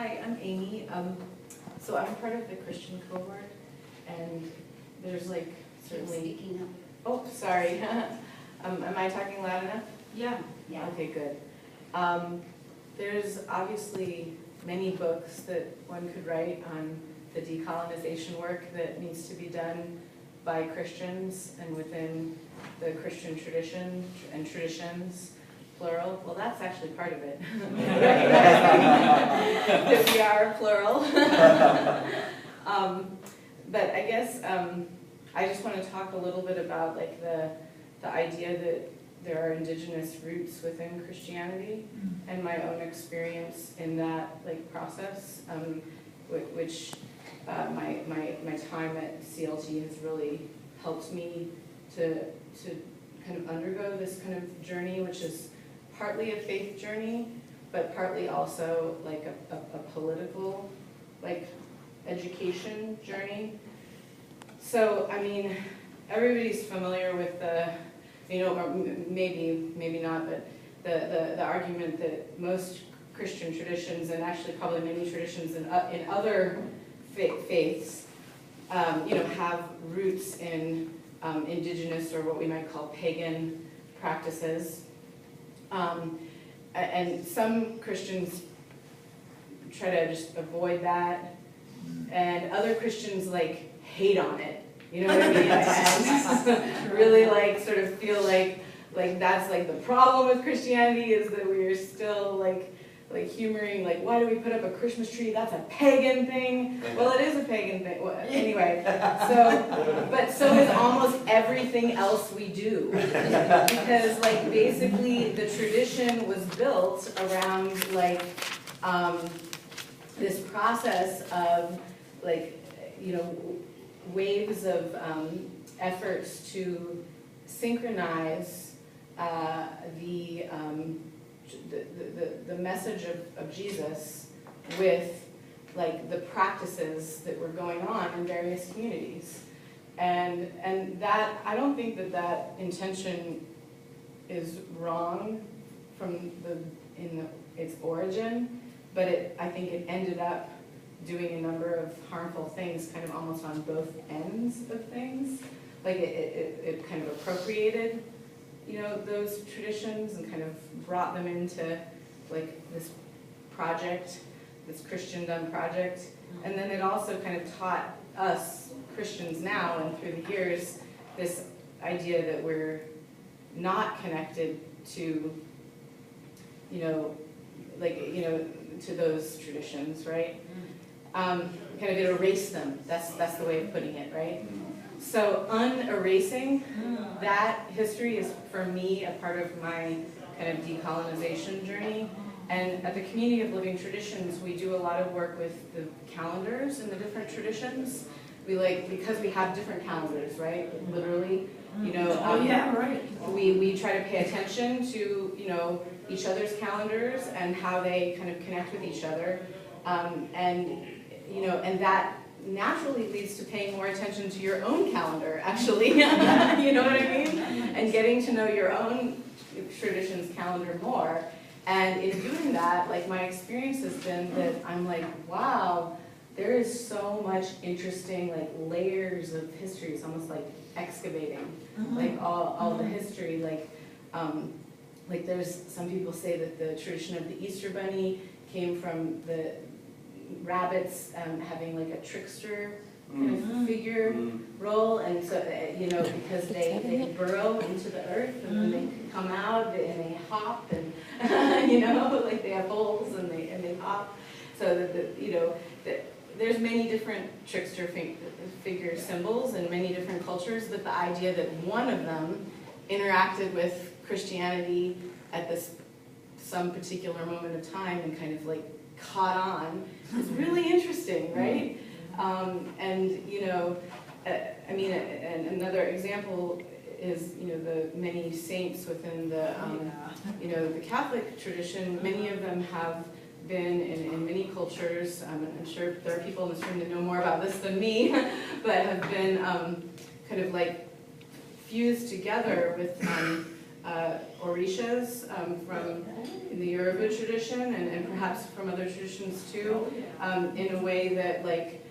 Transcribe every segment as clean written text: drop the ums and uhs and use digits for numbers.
Hi, I'm Amy. So I'm part of the Christian cohort, and there's like certainly. Speaking up. Oh, sorry. Am I talking loud enough? Yeah. Yeah. Okay, good. There's obviously many books that one could write on the decolonization work that needs to be done by Christians and within the Christian tradition and traditions, plural. Well, that's actually part of it. That we are plural. But I guess I just want to talk a little bit about like the idea that there are indigenous roots within Christianity and my own experience in that like process, which my time at CLT has really helped me to kind of undergo this kind of journey, which is partly a faith journey, but partly also like a political like education journey. So I mean, everybody's familiar with the, you know, or maybe not, but the argument that most Christian traditions, and actually probably many traditions in other faiths, you know, have roots in indigenous or what we might call pagan practices. And some Christians try to just avoid that, and other Christians like hate on it. You know what I mean? And really like sort of feel like that's like the problem with Christianity, is that we are still like humoring, like, why do we put up a Christmas tree? That's a pagan thing. Well, it is a pagan thing. Well, anyway, but so is almost everything else we do. Because like basically the tradition was built around like this process of like, you know, waves of efforts to synchronize the message of Jesus with like the practices that were going on in various communities, and that I don't think that intention is wrong from its origin, but I think it ended up doing a number of harmful things, kind of almost on both ends of things. Like it kind of appropriated, you know, those traditions and kind of brought them into like this project, this Christian done project. And then it also kind of taught us Christians now and through the years this idea that we're not connected to, you know, like, you know, to those traditions, right? Kind of erase them. That's the way of putting it, right? So unerasing that history is, for me, a part of my kind of decolonization journey. And at the Community of Living Traditions, we do a lot of work with the calendars in the different traditions. We because we have different calendars, right? Literally, you know. Yeah, right. We try to pay attention to, you know, each other's calendars and how they kind of connect with each other, and you know, and that naturally leads to paying more attention to your own calendar, actually. You know what I mean? And getting to know your own tradition's calendar more. And in doing that, like, my experience has been that I'm like, wow, there is so much interesting like layers of history. It's almost like excavating, like all the history. Like there's some people say that the tradition of the Easter Bunny came from the rabbits having like a trickster kind of figure role, and so you know, because they burrow into the earth and then they come out and they hop and you know, like they have holes and they hop, so that you know that there's many different trickster figure symbols in many different cultures, but the idea that one of them interacted with Christianity at some particular moment of time and kind of like caught on is really interesting, right? And you know, I mean, and another example is, you know, the many saints within the, you know, the Catholic tradition. Many of them have been in many cultures. I'm sure there are people in this room that know more about this than me, but have been kind of like fused together with orishas from in the Yoruba tradition and perhaps from other traditions too, in a way that like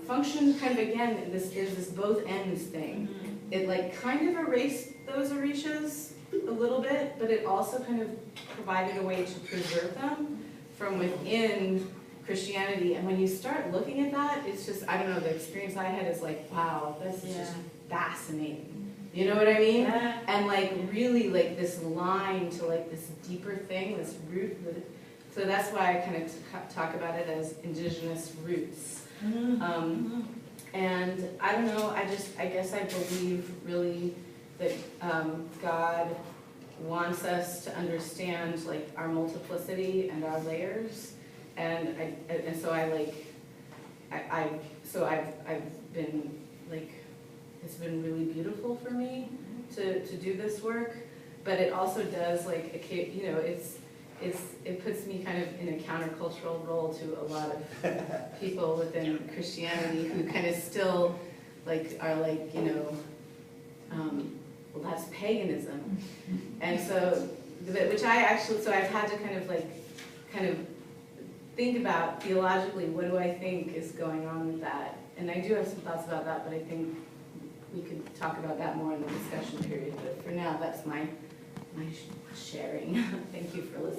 function kind of again, this is this both ends thing. It like kind of erased those orishas a little bit, but it also kind of provided a way to preserve them from within Christianity. And when you start looking at that, it's just, I don't know, the experience I had is like, wow, this is just fascinating. You know what I mean? Yeah. And like really like this line to like this deeper thing, this root. So that's why I kind of talk about it as indigenous roots. And I don't know, I guess I believe really that God wants us to understand like our multiplicity and our layers. And so I've been like, it's been really beautiful for me to do this work, but it also does like, you know, it puts me kind of in a countercultural role to a lot of people within Christianity who kind of still like are like, you know, well that's paganism. And so, which I actually, so I've had to kind of think about theologically, what do I think is going on with that? And I do have some thoughts about that, but I think we could talk about that more in the discussion period. But for now, that's my sharing. Thank you for listening.